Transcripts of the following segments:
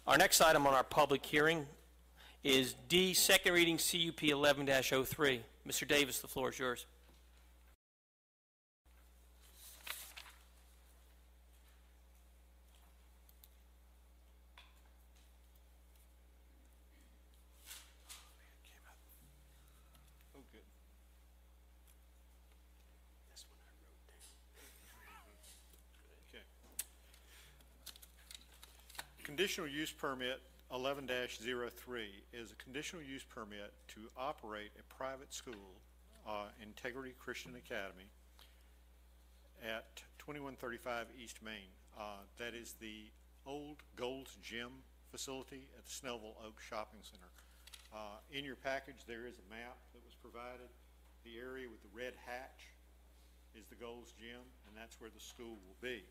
Our next item on our public hearing is D, second reading CUP 11-03. Mr. Davis, the floor is yours. Conditional use permit 11-03 is a conditional use permit to operate a private school, Integrity Christian Academy, at 2135 East Main. That is the old Gold's Gym facility at the Snellville Oak Shopping Center. In your package there is a map that was provided. The area with the red hatch is the Gold's Gym, and that's where the school will be.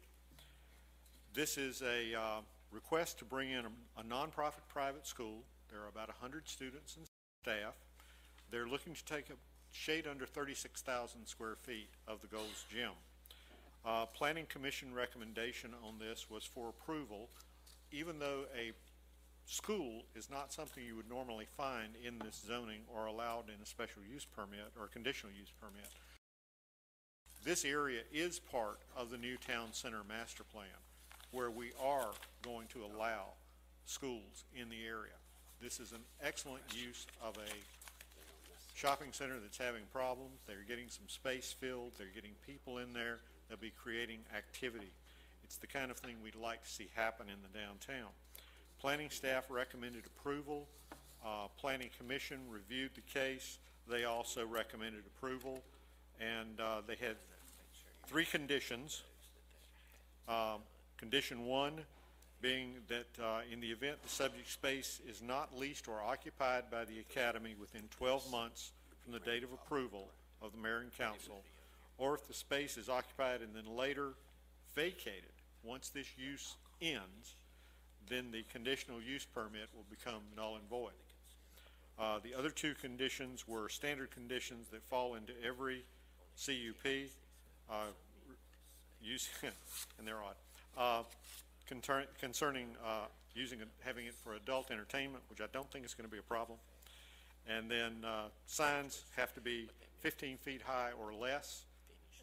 This is a request to bring in a nonprofit private school. There are about 100 students and staff. They're looking to take a shade under 36,000 square feet of the Gold's Gym. Planning Commission recommendation on this was for approval, even though a school is not something you would normally find in this zoning or allowed in a special use permit or a conditional use permit. This area is part of the new town center master plan, where we are going to allow schools in the area. This is an excellent use of a shopping center that's having problems. They're getting some space filled. They're getting people in there. They'll be creating activity. It's the kind of thing we'd like to see happen in the downtown. Planning staff recommended approval. Planning Commission reviewed the case. They also recommended approval, and they had 3 conditions. Condition 1 being that in the event the subject space is not leased or occupied by the Academy within 12 months from the date of approval of the Mayor and Council, or if the space is occupied and then later vacated, once this use ends, then the conditional use permit will become null and void. The other 2 conditions were standard conditions that fall into every CUP, and they're odd. Concerning having it for adult entertainment, which I don't think is going to be a problem. And then signs have to be 15 feet high or less,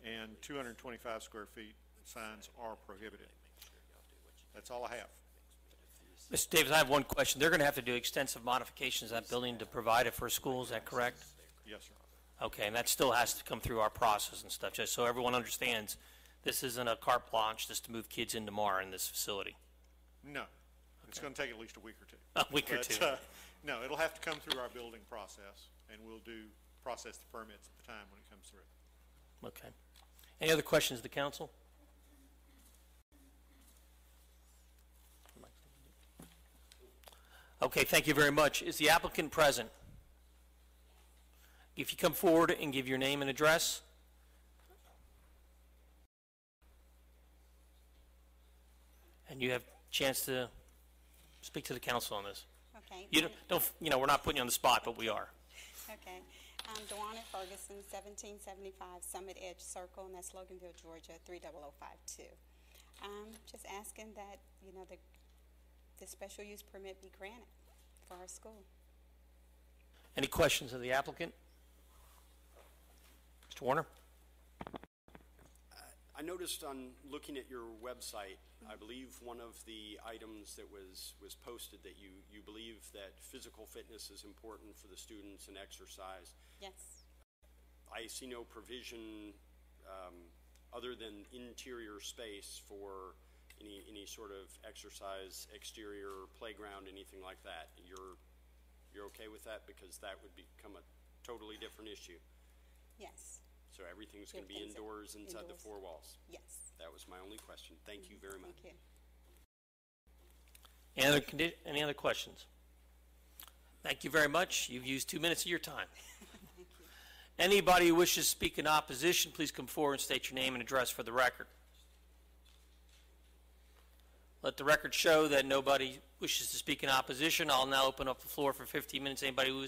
and 225 square feet signs are prohibited. That's all I have. Mr. Davis, I have one question. They're going to have to do extensive modifications to that building to provide it for school, is that correct? Yes, sir. Okay, and that still has to come through our process and stuff, just so everyone understands. This isn't a carte blanche just to move kids in tomorrow in this facility. No. Okay. It's going to take at least a week or 2. A week or 2. No, it'll have to come through our building process, and we'll process the permits at the time when it comes through. Okay. Any other questions of the council? Okay, thank you very much. Is the applicant present? If you come forward and give your name and address. And you have a chance to speak to the council on this. Okay. We're not putting you on the spot, but we are. Okay. Dewana Ferguson, 1775 Summit Edge Circle, and that's Loganville, Georgia, 30052. Just asking that, the special use permit be granted for our school. Any questions of the applicant? Mr. Warner? I noticed on looking at your website, I believe one of the items that was posted that you believe that physical fitness is important for the students and exercise. Yes. I see no provision other than interior space for any sort of exercise, exterior playground, anything like that. You're okay with that, because that would become a totally different issue? Yes. So everything's going to be indoors inside the 4 walls? Yes. That was my only question. Thank you very much. Thank you. Any other questions? Thank you very much. You've used 2 minutes of your time. Thank you. Anybody who wishes to speak in opposition, please come forward and state your name and address for the record. Let the record show that nobody wishes to speak in opposition. I'll now open up the floor for 15 minutes. Anybody who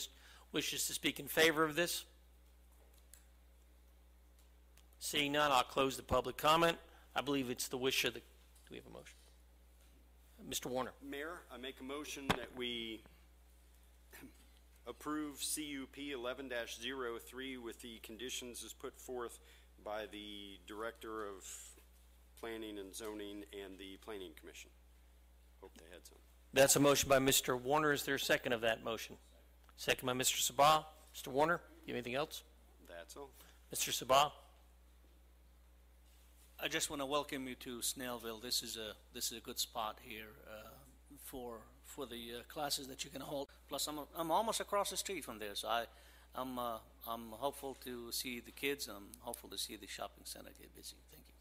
wishes to speak in favor of this? Seeing none, I'll close the public comment. I believe it's the wish of the... Do we have a motion? Mr. Warner. Mayor, I make a motion that we approve CUP 11-03 with the conditions as put forth by the Director of Planning and Zoning and the Planning Commission. Hope they had some. That's a motion by Mr. Warner. Is there a second of that motion? Second by Mr. Sabah. Mr. Warner, you have anything else? That's all. Mr. Sabah? I just want to welcome you to Snellville. This is a good spot here for the classes that you can hold. Plus, I'm almost across the street from there, so I'm hopeful to see the kids. I'm hopeful to see the shopping center get busy. Thank you.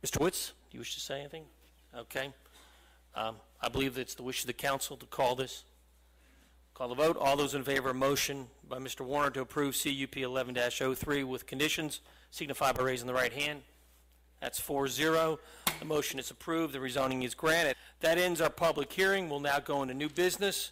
Mr. Witz, do you wish to say anything? Okay. I believe that it's the wish of the council to call this. Call the vote. All those in favor of motion by Mr. Warner to approve CUP 11-03 with conditions signify by raising the right hand. That's 4-0. The motion is approved. The rezoning is granted. That ends our public hearing. We'll now go into new business.